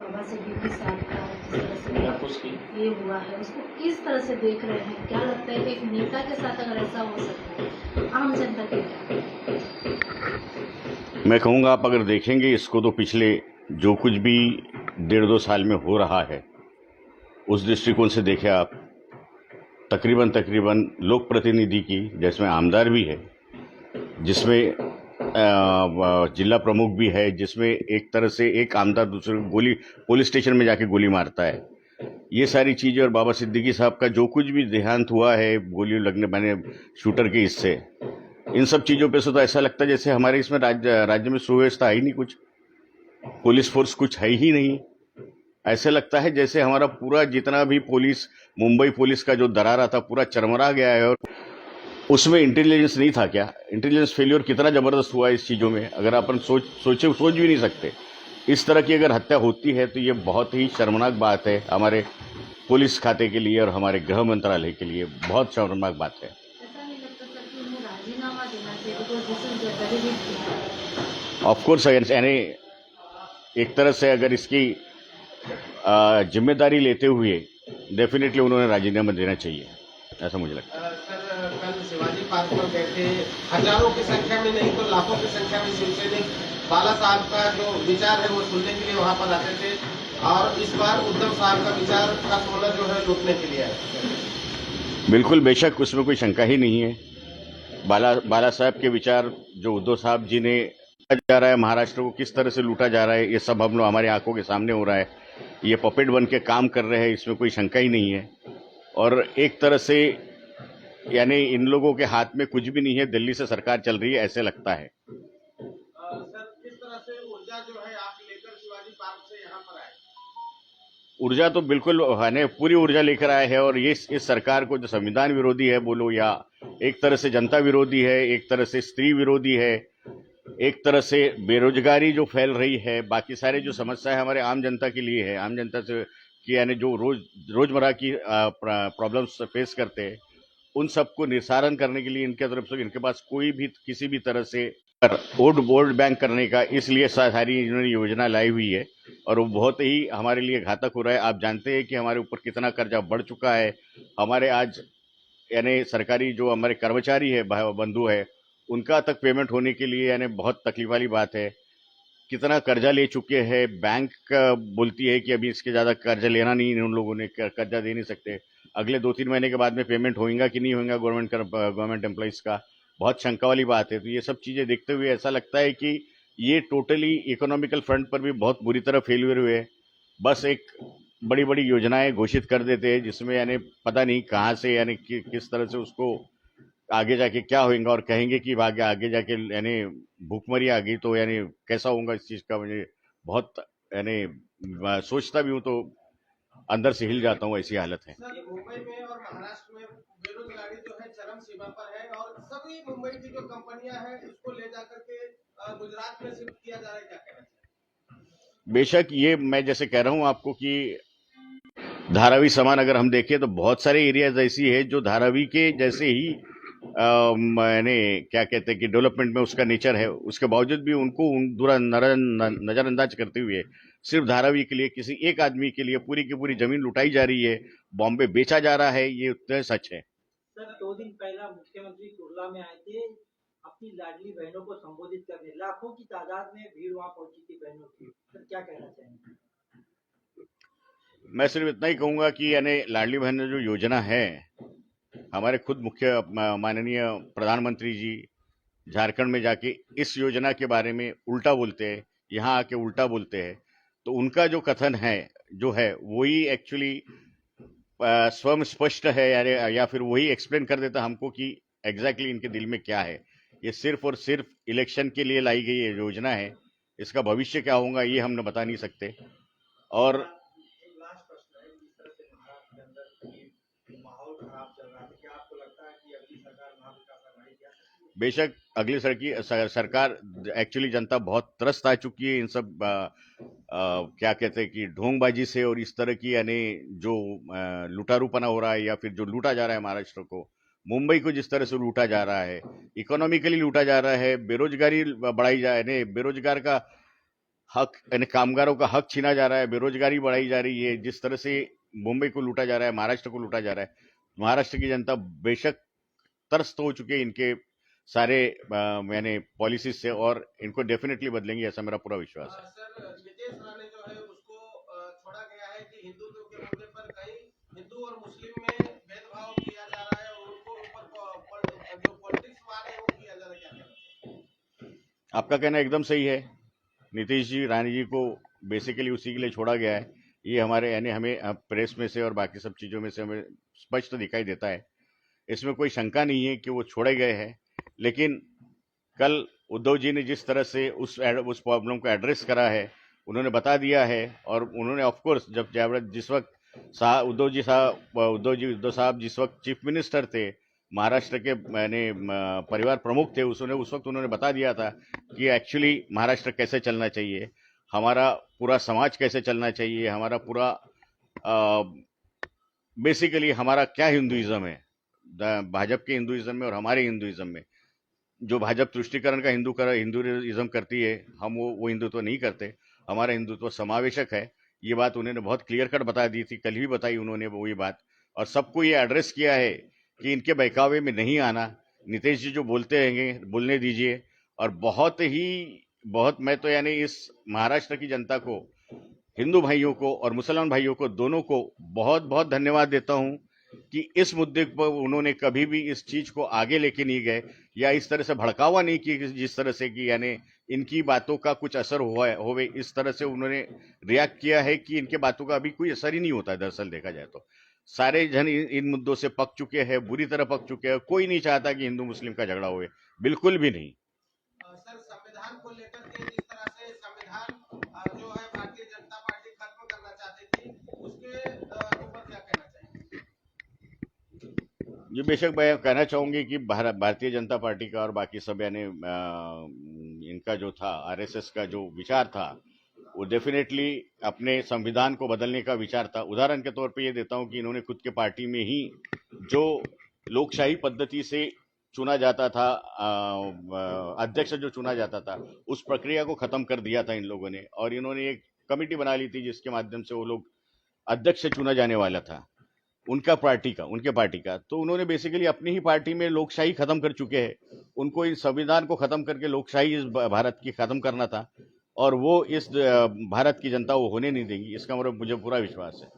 बाबा सिद्दीकी साहब का जिस तरह से ये हुआ है, उसको किस तरह से देख रहे हैं? क्या लगता है कि एक नेता के साथ अगर ऐसा हो सकता है, आम जनता के क्या? मैं कहूँगा आप अगर देखेंगे इसको तो पिछले जो कुछ भी 1.5-2 साल में हो रहा है उस दृष्टिकोण से देखें आप, तकरीबन लोक प्रतिनिधि की जिसमें आमदार भी है, जिसमें जिला प्रमुख भी है, जिसमें एक तरह से एक आमदार दूसरे को गोली पुलिस स्टेशन में जाके गोली मारता है, ये सारी चीजें, और बाबा सिद्दीकी साहब का जो कुछ भी देहांत हुआ है गोली लगने मैंने शूटर के हिस्से, इन सब चीजों पे से तो ऐसा लगता है जैसे हमारे इसमें राज्य में सुव्यवस्था है ही नहीं, कुछ पुलिस फोर्स कुछ है ही नहीं। ऐसे लगता है जैसे हमारा पूरा जितना भी पुलिस, मुंबई पुलिस का जो दरारा था पूरा चरमरा गया है, और उसमें इंटेलिजेंस नहीं था क्या? इंटेलिजेंस फेल्योर कितना जबरदस्त हुआ है इस चीजों में, अगर अपन सोच भी नहीं सकते। इस तरह की अगर हत्या होती है तो ये बहुत ही शर्मनाक बात है हमारे पुलिस खाते के लिए और हमारे गृह मंत्रालय के लिए, बहुत शर्मनाक बात है। ऐसा नहीं लगता सर कि उन्हें राजीनामा देना चाहिए, because this is very big. Of course यानी एक तरह से अगर इसकी जिम्मेदारी लेते हुए डेफिनेटली उन्होंने राजीनामा देना चाहिए, ऐसा मुझे लगता है। सर, कल शिवाजी पार्क में गए थे, हजारों की संख्या में नहीं तो लाखों की संख्या में शिवसैनिक बाला साहब का जो विचार है वो सुनने के लिए वहां पर आते थे, और इस बार उद्धव साहब का विचार का सोना जो है लूटने के लिए आए। बिल्कुल, बेशक उसमें कोई शंका ही नहीं है। बाला साहब के विचार जो उद्धव साहब जी ने जा रहा है, महाराष्ट्र को किस तरह से लूटा जा रहा है, ये सब हम लोग हमारे आंखों के सामने हो रहा है। ये पपेट बन के काम कर रहे हैं, इसमें कोई शंका ही नहीं है। और एक तरह से यानी इन लोगों के हाथ में कुछ भी नहीं है, दिल्ली से सरकार चल रही है, ऐसे लगता है। सर, किस तरह से ऊर्जा जो है आप लेकर शिवाजी पार्क से यहाँ पर आए? ऊर्जा तो बिल्कुल है, पूरी ऊर्जा लेकर आए हैं, और ये इस सरकार को जो संविधान विरोधी है बोलो, या एक तरह से जनता विरोधी है, एक तरह से स्त्री विरोधी है, एक तरह से बेरोजगारी जो फैल रही है, बाकी सारे जो समस्या है हमारे आम जनता के लिए है, आम जनता से की यानी जो रोजमर्रा की प्रॉब्लम्स फेस करते हैं, उन सबको निस्तारण करने के लिए इनके तरफ से इनके पास कोई भी किसी भी तरह से वोट बैंक करने का, इसलिए सारी इन्होंने योजना लाई हुई है, और वो बहुत ही हमारे लिए घातक हो रहा है। आप जानते हैं कि हमारे ऊपर कितना कर्जा बढ़ चुका है। हमारे आज यानी सरकारी जो हमारे कर्मचारी है, बंधु है, उनका तक पेमेंट होने के लिए यानी बहुत तकलीफ वाली बात है। कितना कर्जा ले चुके हैं, बैंक बोलती है कि अभी इसके ज्यादा कर्जा लेना नहीं, उन लोगों ने कर्जा दे नहीं सकते। अगले 2-3 महीने के बाद में पेमेंट होगा कि नहीं होगा गवर्नमेंट एम्प्लॉइज का, बहुत शंका वाली बात है। तो ये सब चीजें देखते हुए ऐसा लगता है कि ये टोटली इकोनॉमिकल फ्रंट पर भी बहुत बुरी तरह फेल्यूर हुए हैं। बस एक बड़ी बड़ी योजनाएं घोषित कर देते हैं जिसमें यानी पता नहीं कहाँ से यानी किस तरह से उसको आगे जाके क्या होगा, और कहेंगे कि आगे आगे जाके यानी भूखमरी आ गई तो यानी कैसा होगा इस चीज का, मुझे बहुत यानी सोचता भी हूँ तो अंदर से हिल जाता हूँ, ऐसी हालत है। सर, मुंबई में और महाराष्ट्र में बेरोजगारी जो है चरम सीमा पर है, और सभी मुंबई की जो कंपनियां हैं उसको ले जाकर के गुजरात में शिफ्ट किया जा रहा है, क्या कहना चाहिए? बेशक ये मैं जैसे कह रहा हूँ आपको कि धारावी समान अगर हम देखें तो बहुत सारे एरियाज ऐसी है जो धारावी के जैसे ही मैंने क्या कहते हैं कि डेवलपमेंट में उसका नेचर है, उसके बावजूद भी उनको नजरअंदाज करते हुए सिर्फ धारावी के लिए किसी एक आदमी के लिए पूरी की पूरी जमीन लुटाई जा रही है, बॉम्बे बेचा जा रहा है, ये उत्तर सच है। सर, 2 दिन पहला मुख्यमंत्री कुर्ला में आए थे अपनी लाडली बहनों को संबोधित करने, लाखों की तादाद में भीड़ वहां पहुंची थी बहनों की। सर, क्या कहना चाहेंगे? मैं सिर्फ इतना ही कहूंगा कि यानी लाडली बहन जो योजना है, हमारे खुद मुख्य माननीय प्रधानमंत्री जी झारखंड में जाके इस योजना के बारे में उल्टा बोलते हैं, यहाँ आके उल्टा बोलते हैं, तो उनका जो कथन है जो है वही एक्चुअली स्वयं स्पष्ट है, या फिर वही एक्सप्लेन कर देता हमको कि एग्जैक्टली इनके दिल में क्या है। ये सिर्फ और सिर्फ इलेक्शन के लिए लाई गई ये योजना है, इसका भविष्य क्या होगा ये हम बता नहीं सकते। और लास्ट प्रश्न है, जिस तरह से महाराष्ट्र के अंदर माहौल खराब चल रहा है, क्या आपको लगता है कि अगली सरकार महाविकास आघाड़ी क्या सकती है? बेशक अगली सरकार एक्चुअली जनता बहुत त्रस्त आ चुकी है इन सब क्या कहते हैं कि ढोंगबाजी से, और इस तरह की यानी जो लुटारूपना हो रहा है, या फिर जो लूटा जा रहा है महाराष्ट्र को, मुंबई को जिस तरह से लूटा जा रहा है, इकोनॉमिकली लूटा जा रहा है, बेरोजगारी बढ़ाई जा रही है, बेरोजगार का हक यानी कामगारों का हक छीना जा रहा है, बेरोजगारी बढ़ाई जा रही है, जिस तरह से मुंबई को लूटा जा रहा है, महाराष्ट्र को लूटा जा रहा है, महाराष्ट्र की जनता बेशक त्रस्त हो चुके हैं इनके सारे मैंने पॉलिसीज से, और इनको डेफिनेटली बदलेंगे, ऐसा मेरा पूरा विश्वास है। सर नितेश राणे जो है उसको छोड़ा गया है कि हिंदुत्व के मुद्दे पर कहीं हिंदू और मुस्लिम में भेदभाव किया जा रहा है और उनको ऊपर जो पॉलिटिक्स मार है वो किया जा रहा है, क्या कहना है? आपका कहना एकदम सही है। नीतीश जी राणे जी को बेसिकली उसी के लिए छोड़ा गया है। ये हमारे यानी हमें प्रेस में से और बाकी सब चीज़ों में से हमें स्पष्ट दिखाई देता है। इसमें कोई शंका नहीं है कि वो छोड़े गए हैं। लेकिन कल उद्धव जी ने जिस तरह से उस प्रॉब्लम को एड्रेस करा है, उन्होंने बता दिया है, और उन्होंने ऑफकोर्स जिस वक्त उद्धव साहब जिस वक्त चीफ मिनिस्टर थे, महाराष्ट्र के परिवार प्रमुख थे, उस वक्त उन्होंने बता दिया था कि एक्चुअली महाराष्ट्र कैसे चलना चाहिए, हमारा पूरा समाज कैसे चलना चाहिए, हमारा पूरा बेसिकली हमारा क्या हिंदुइज्म है, भाजपा के हिंदुइज्म में और हमारे हिंदुइज्म में। जो भाजपा तुष्टिकरण का हिंदुइज्म करती है, हम वो हिंदुत्व नहीं करते। हमारा हिंदुत्व समावेशक है। ये बात उन्होंने बहुत क्लियर कट बता दी थी, कल भी बताई उन्होंने वही बात, और सबको ये एड्रेस किया है कि इनके बहकावे में नहीं आना। नीतीश जी जो बोलते रहेंगे बोलने दीजिए। और बहुत मैं तो यानी इस महाराष्ट्र की जनता को, हिंदू भाइयों को और मुसलमान भाइयों को, दोनों को बहुत बहुत धन्यवाद देता हूं कि इस मुद्दे पर उन्होंने कभी भी इस चीज को आगे लेके नहीं गए या इस तरह से भड़कावा नहीं किया, जिस तरह से कि यानी इनकी बातों का कुछ असर होवे इस तरह से उन्होंने रिएक्ट किया है कि इनके बातों का अभी कोई असर ही नहीं होता है। दरअसल देखा जाए तो सारे जन इन मुद्दों से पक चुके हैं, बुरी तरह पक चुके हैं। कोई नहीं चाहता कि हिंदू मुस्लिम का झगड़ा होवे, बिल्कुल भी नहीं। सर संविधान को लेकर के जिस तरह से संविधान जो है भारतीय जनता पार्टी खत्म करना चाहती थी, उसके ऊपर क्या कहना चाहिए? ये बेशक मैं कहना चाहूंगी कि भारतीय जनता पार्टी का और बाकी सब यानी इनका जो था आरएसएस का जो विचार था, वो डेफिनेटली अपने संविधान को बदलने का विचार था। उदाहरण के तौर पे ये देता हूं कि इन्होंने खुद के पार्टी में ही जो लोकशाही पद्धति से चुना जाता था, अध्यक्ष जो चुना जाता था, उस प्रक्रिया को खत्म कर दिया था इन लोगों ने, और इन्होंने एक कमेटी बना ली थी जिसके माध्यम से वो लोग अध्यक्ष चुना जाने वाला था उनके पार्टी का। तो उन्होंने बेसिकली अपनी ही पार्टी में लोकशाही खत्म कर चुके हैं। उनको इस संविधान को खत्म करके लोकशाही इस भारत की खत्म करना था, और वो इस भारत की जनता वो होने नहीं देगी, इसका मतलब मुझे पूरा विश्वास है।